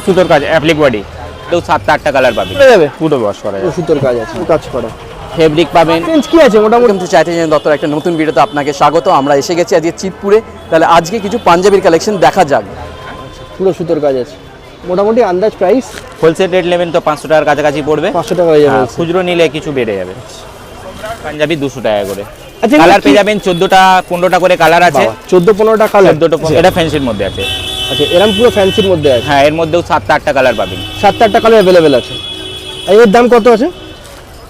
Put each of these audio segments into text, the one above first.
সুতোর কাজ applique body, তো 7-8টা কালার পাবেন। পুরো ওয়াশ করা যাবে, সুতোর কাজ আছে, কাজ করা। ফেব্রিক পাবেন। রেঞ্জ কি আছে মোটামুটি? কিন্তু চাইতে দত্তর একটা নতুন ভিডিওতে আপনাকে স্বাগত। আমরা এসে গেছি আজকে চিতপুরে। তাহলে আজকে কিছু পাঞ্জাবির কালেকশন দেখা যাক। পুরো সুতোর কাজ আছে। মোটামুটি আন্দাজ প্রাইস হোলসেল রেট নেবেন তো 500 টাকার কাছাকাছি পড়বে। 500 টাকা হয়ে যাবে। খুচরো নিলে কিছু বেড়ে যাবে। পাঞ্জাবি 200 টাকা করে। আচ্ছা, কালার পেয়ে যাবেন 14টা 15টা করে কালার আছে। 14-15টা কালার। 14টা, এটা ফ্যান্সির মধ্যে আছে। আচ্ছা, এরকম পুরো ফ্যান্সির মধ্যে আছে। হ্যাঁ, এর মধ্যেও 7-8টা কালার পাবেন। 7-8টা কালার अवेलेबल আছে। আর এর দাম কত আছে?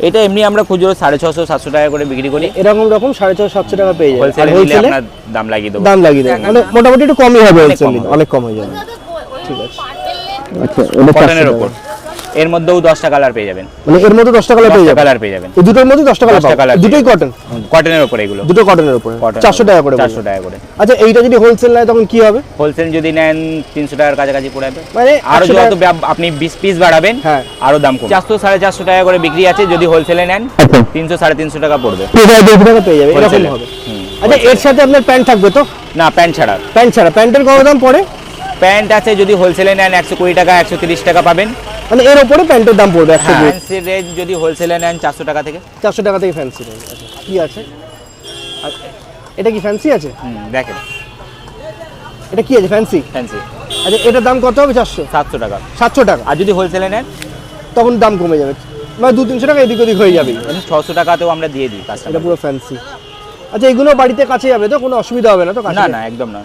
এটা এমনি আমরা খুচরো 650-700 টাকা করে বিক্রি করি। এরকম 650-700 টাকা পেয়ে যাবেন। হোলসেলে নিলে আপনার দাম লাগিয়ে দেবো। দাম লাগিয়ে দেবেন, মানে মোটামুটি একটু কমই হবে। হোলসেল অনেক কম হয়ে যাবে। ঠিক আছে। আচ্ছা, এটা কটনের উপর এর মধ্যেও 10টা কালার পেয়ে যাবেন। মানে এর মধ্যে 10টা কালার পেয়ে যাবেন। কালার পেয়ে যাবেন। এই দুটোর মধ্যে 10টা কালার পাবেন। দুটোই কটন। কটনের উপর এগুলো। দুটো কটনের উপর 400 টাকা করে। 400 টাকা করে। আচ্ছা, এইটা যদি হোলসেল নেয় তখন কি হবে? হোলসেল যদি নেন 300 টাকার কাছাকাছি পড়বে। মানে আরো যত আপনি 20 পিস বাড়াবেন হ্যাঁ আরো দাম কমবে। 400-450 টাকা করে বিক্রি আছে, যদি হোলসেলে নেন 300-350 টাকা পড়বে। 250 টাকা পেয়ে যাবে, এরকম হবে। আচ্ছা, এর সাথে আপনার প্যান্ট থাকবে তো? না, প্যান্ট ছাড়া। প্যান্ট ছাড়া। প্যান্টের কত দাম পড়ে? প্যান্ট আছে যদি হোলসেলে নেন 120 টাকা 130 টাকা পাবেন। মানে এর উপরে প্যান্টের দাম পড়বে 120। ফ্যান্সি রেঞ্জ যদি হোলসেলে নেন 400 টাকা থেকে। 400 টাকা থেকে ফ্যান্সি রেঞ্জ। আচ্ছা, কি আছে? এটা কি ফ্যান্সি আছে? দেখেন এটা কি আছে? ফ্যান্সি। ফ্যান্সি। আচ্ছা, এটার দাম কত হবে? 700 টাকা। 700 টাকা। আর যদি হোলসেলে নেন তখন দাম কমে যাবে, মানে 200-300 টাকা এদিক ওদিক হয়ে যাবে। 600 টাকাতেও আমরা দিয়ে দিই এটা কাস্টমার। পুরো ফ্যান্সি। আচ্ছা, এগুলো বাড়িতে কাছে যাবে তো? কোনো অসুবিধা হবে না তো? না না, একদম না।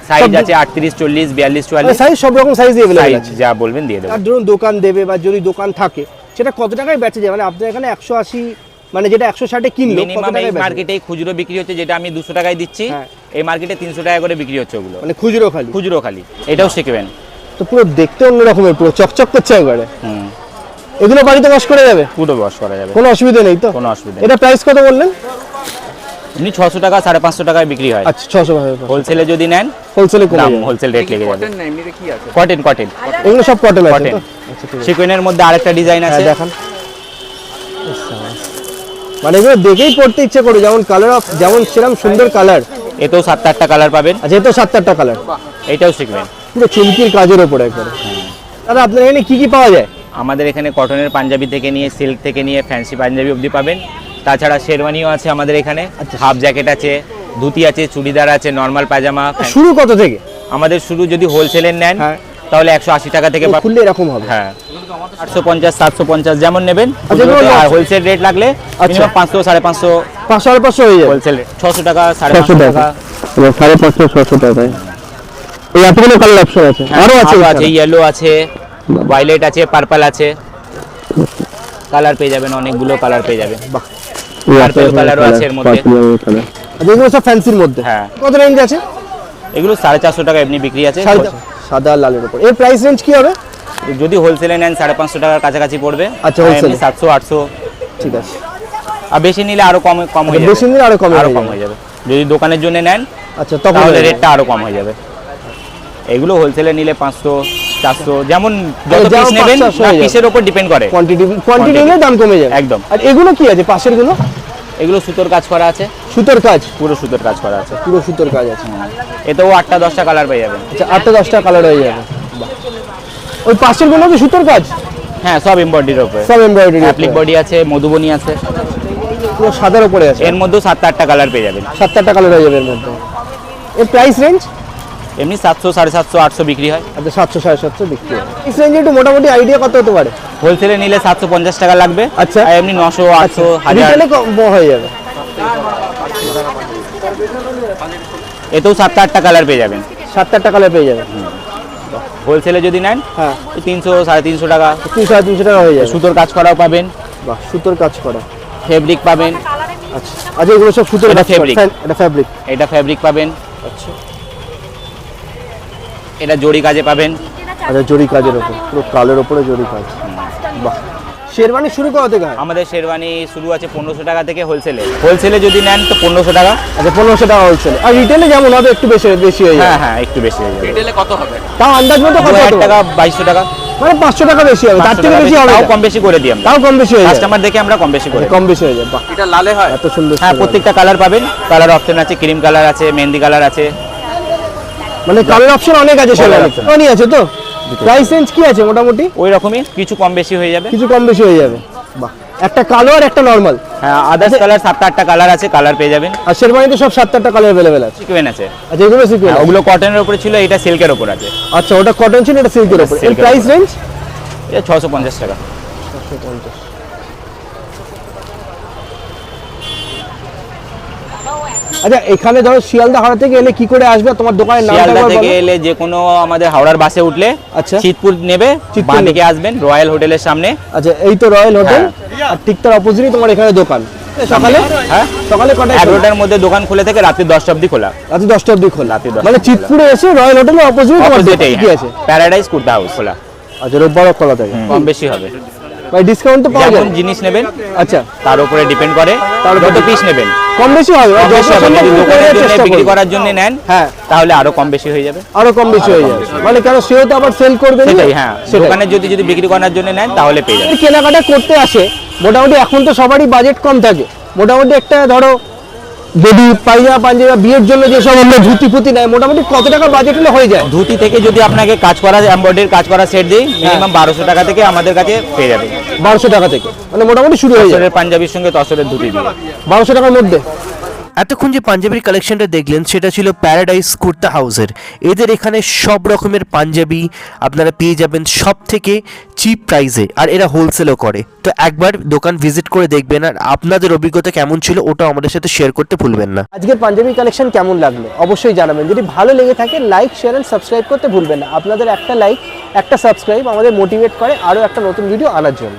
সাইজ আছে 38, 40, 42, 44। সাইজ সব রকম সাইজ अवेलेबल সাইজ আছে। যা বলবেন দিয়ে দেব। আর ধরুন দোকান দেবে বা যদি দোকান থাকে সেটা কত টাকায় বেচে যায়? মানে আপনার এখানে 180, মানে যেটা 160 কিনলো কত মিনিমাম এই টাকায় বেচে? মার্কেটে খুচরো বিক্রি হচ্ছে, যেটা আমি 200 টাকায় দিচ্ছি, হ্যাঁ। এই মার্কেটে 300 টাকা করে বিক্রি হচ্ছে ওগুলো। মানে খুচরো খালি? খুচরো খালি। এটাও শিখবেন। তো পুরো দেখতে অন্য রকমের, পুরো চকচক করছে একবারে। এগুলো বাড়িতে ওয়াশ করে যাবে? পুরো ওয়াশ করা যাবে, কোনো অসুবিধা নেই তো? কোনো অসুবিধা নেই। এটা প্রাইস কত বললেন? এমনি 600 টাকা 550 টাকায় বিক্রি হয়। আচ্ছা, 600 টাকা। হোলসেলে যদি নেন হোলসেলে কম দাম যাবে। হোলসেল রেট লেগে যাবে। কটন কটন এগুলো সব কটন আছে কটন। তো? আচ্ছা, ঠিক আছে। সিকোয়েনের মধ্যে আরেকটা ডিজাইন আছে, দেখান। মানে এগুলো দেখেই পড়তে ইচ্ছে করে, যেমন কালার অফ, যেমন সেরকম সুন্দর কালার। এতেও 7-8টা কালার পাবেন। আচ্ছা, এতো 7-8টা কালার। এটাও শিখবেন। পুরো চুমকির কাজের উপরে একবারে। দাদা, আপনার এখানে কি কি পাওয়া যায়? আমাদের এখানে কটনের পাঞ্জাবি থেকে নিয়ে সিল্ক থেকে নিয়ে ফ্যান্সি পাঞ্জাবি অবধি পাবেন। তাছাড়া শেরওয়ানিও আছে আমাদের এখানে, হাফ জ্যাকেট আছে, ধুতি আছে, চুড়িদার আছে, নর্মাল পাজামা। শুরু কত থেকে? আমাদের শুরু যদি হোলসেলের নেন হ্যাঁ। তাহলে 180 টাকা থেকে খুললে এরকম হবে। হ্যাঁ, 850-750 যেমন নেবেন। আচ্ছা, আর হোলসেল রেট লাগলে মিনিমাম 500-550। 500-550 হয়ে যাবে। হোলসেল রেট 600 টাকা 550 টাকা। 550-600 টাকায় এই এতগুলো কালার অপশন আছে। আরো আছে? আছে, ইয়েলো আছে, ভায়োলেট আছে, পার্পল আছে। কালার পেয়ে যাবেন, অনেকগুলো কালার পেয়ে যাবেন। বাহ, পার্পল কালারও আছে এর মধ্যে। এগুলো সব ফ্যান্সির মধ্যে। হ্যাঁ। কত রেঞ্জ আছে? এগুলো 450 টাকা এমনি বিক্রি আছে। সাদা আর লালের উপর এর প্রাইস রেঞ্জ কি হবে? যদি হোলসেলে নেন 550 টাকার কাছাকাছি পড়বে। আচ্ছা, হোলসেলে 700-800। ঠিক আছে। আর বেশি নিলে আরো কম হয়ে যাবে। বেশি নিলে আরো কম হয়ে যাবে। যদি দোকানের জন্য নেন আচ্ছা, তখন তাহলে রেটটা আরো কম হয়ে যাবে। এগুলো হোলসেলে নিলে 500-400, যেমন যত পিস নেবেন পিসের উপর ডিপেন্ড করে। কোয়ান্টিটি নিলে দাম কমে যাবে একদম। আর এগুলো কি আছে পাশের গুলো? এগুলো সুতোর কাজ করা আছে। সুতোর কাজ? পুরো সুতোর কাজ করা আছে। পুরো সুতোর কাজ আছে। এতেও 8টা-10টা কালার পেয়ে যাবেন। আচ্ছা, 8টা-10টা কালার হয়ে যাবে। ওই পাশের গুলো কি সুতোর কাজ? হ্যাঁ, সব এমব্রয়ডারির উপরে। সব এমব্রয়ডারি। অ্যাপ্লিক বডি আছে, মধুবনী আছে। পুরো সাদার উপরে আছে। এর মধ্যে 7-8টা কালার পেয়ে যাবেন। 7-8টা কালার হয়ে যাবে এর মধ্যে। এর প্রাইস রেঞ্জ? এমনি 700-750-800 বিক্রি হয়। আচ্ছা, 700-750 বিক্রি হয়। এই রেঞ্জে একটু মোটামুটি আইডিয়া কত হতে পারে? হোলসেলে নিলে 750 টাকা লাগবে। আচ্ছা। আর এমনি 900-800 1000 রিটেলে কম হয়ে যাবে। এতেও 7-8টা কালার পেয়ে যাবেন। 7-8টা কালার পেয়ে যাবে। হোলসেলে যদি নেন হ্যাঁ, 300-350 টাকা। 300-350 টাকা হয়ে যাবে। সুতোর কাজ করাও পাবেন। বাহ, সুতোর কাজ করা। ফেব্রিক পাবেন। আচ্ছা, আচ্ছা, এগুলো সব সুতোর এটা কাজ করা। fabric। এটা ফ্যাব্রিক। এটা ফেব্রিক পাবেন। আচ্ছা, এটা জরি কাজে পাবেন। আচ্ছা, জরি কাজের উপর, পুরো কালের উপরে জরি কাজ। বাহ। শেরওয়ানি শুরু কত থেকে হয়? আমাদের শেরওয়ানি শুরু আছে 1500 টাকা থেকে হোলসেলে যদি নেন তো 1500 টাকা। আচ্ছা, 1500 টাকা হোলসেল। আর রিটেলে যেমন হবে একটু বেশি হয়ে যাবে। হ্যাঁ, একটু বেশি হয়ে যাবে। রিটেলে কত হবে? তাও আন্দাজ মতো কত 2000 হবে? টাকা 2200 টাকা। মানে 500 টাকা বেশি হবে, তার থেকে বেশি হবে তাও না? কম বেশি করে দিই আমরা। তাও কম বেশি হয়ে যাবে। কাস্টমার দেখে আমরা কম বেশি করে দিই। কম বেশি হয়ে যাবে। বাহ, এটা লালে হয়? এত সুন্দর। হ্যাঁ, প্রত্যেকটা কালার পাবেন। কালার অপশন আছে, ক্রিম কালার আছে, মেহেন্দি কালার আছে। মানে কালার অপশন অনেক আছে। শেরওয়ানি আছে তো? প্রাইস রেঞ্জ কি আছে মোটামুটি? ওই রকমই, কিছু কম বেশি হয়ে যাবে। কিছু কম বেশি হয়ে যাবে। বাহ, একটা কালো আর একটা নর্মাল। হ্যাঁ, আদার্স কালার 7-8টা কালার আছে, কালার পেয়ে যাবেন। আর শেরওয়ানিতে সব 7-8টা কালার अवेलेबल আছে। সিকোয়েন আছে। আচ্ছা, এগুলো সিকোয়েন্স। হ্যাঁ, ওগুলো কটনের উপরে ছিল, এটা সিল্কের উপর আছে। আচ্ছা, ওটা কটন ছিল, এটা সিল্কের উপর। এর সিল্কের প্রাইস উপর। রেঞ্জ এটা 650 টাকা। 650। আচ্ছা, এখানে ধরো শিয়ালদা হাওড়া থেকে এলে কি করে আসবে? তোমার দোকানের নামটা শিয়ালদা একবার থেকে বলো। এলে যে কোনো আমাদের হাওড়ার বাসে উঠলে আচ্ছা। চিতপুর নেবে, চিতপুর বাঁ নেবে। দিকে আসবেন রয়্যাল হোটেলের সামনে। আচ্ছা, এই তো রয়্যাল হোটেল, আর ঠিক তার অপোজিটই তোমার এখানে দোকান। সকালে হ্যাঁ, সকালে কটায় খোলা? 11টার মধ্যে দোকান খুলে থেকে রাত্রি 10টা অবধি খোলা। রাতে 10টা অবধি খোলা। রাতে 10টা মানে অবধি চিতপুরে এসে রয়্যাল হোটেলের অপোজিটে তোমার দোকান অপোজিটেই কি আছে? প্যারাডাইস কুর্তা হাউস খোলা। আচ্ছা, রোববারও খোলা থাকে। কম বেশি হবে, ভাই ডিসকাউন্ট তো পাওয়া যায়? যেমন জিনিস নেবেন আচ্ছা, তার উপরে ডিপেন্ড করে, যত পিস নেবেন কম বেশি হবে। কম বেশি হবে। যদি দোকানের জন্য চেষ্টা বিক্রি করবো। করার জন্য নেন হ্যাঁ, তাহলে আরো কম বেশি হয়ে যাবে। আরো কম বেশি হয়ে যাবে। মানে কেন, সেও তো আবার সেল করবে না? সেটাই, হ্যাঁ, সেটাই। দোকানের যদি বিক্রি করার জন্য নেন তাহলে পেয়ে যাবেন। কেনাকাটা করতে আসে, মোটামুটি এখন তো সবারই বাজেট কম থাকে, মোটামুটি একটা ধরো যদি পায়জামা পাঞ্জাবি বিয়ের জন্য যেসব আমরা ধুতি ফুতি নেয়, মোটামুটি কত টাকা বাজেট হলে হয়ে যায়? ধুতি থেকে যদি আপনাকে কাজ করা এমব্রয়ডারির কাজ করা সেট দিই, মিনিমাম 1200 টাকা থেকে আমাদের কাছে পেয়ে যাবেন। 1200 টাকা থেকে মানে মোটামুটি শুরু হয়ে যায়। তসরের পাঞ্জাবির সঙ্গে তসরের ধুতি দিয়ে 1200 টাকার মধ্যে। এতক্ষণ যে পাঞ্জাবির কালেকশনটা দেখলেন সেটা ছিল প্যারাডাইস কুর্তা হাউসের। এদের এখানে সব রকমের পাঞ্জাবি আপনারা পেয়ে যাবেন সব থেকে চিপ প্রাইসে, আর এরা হোলসেলও করে। তো একবার দোকান ভিজিট করে দেখবেন, আর আপনাদের অভিজ্ঞতা কেমন ছিল ওটা আমাদের সাথে শেয়ার করতে ভুলবেন না। আজকের পাঞ্জাবি কালেকশন কেমন লাগলো অবশ্যই জানাবেন। যদি ভালো লেগে থাকে লাইক, শেয়ার এন্ড সাবস্ক্রাইব করতে ভুলবেন না। আপনাদের একটা লাইক, একটা সাবস্ক্রাইব আমাদের মোটিভেট করে আরও একটা নতুন ভিডিও আনার জন্য।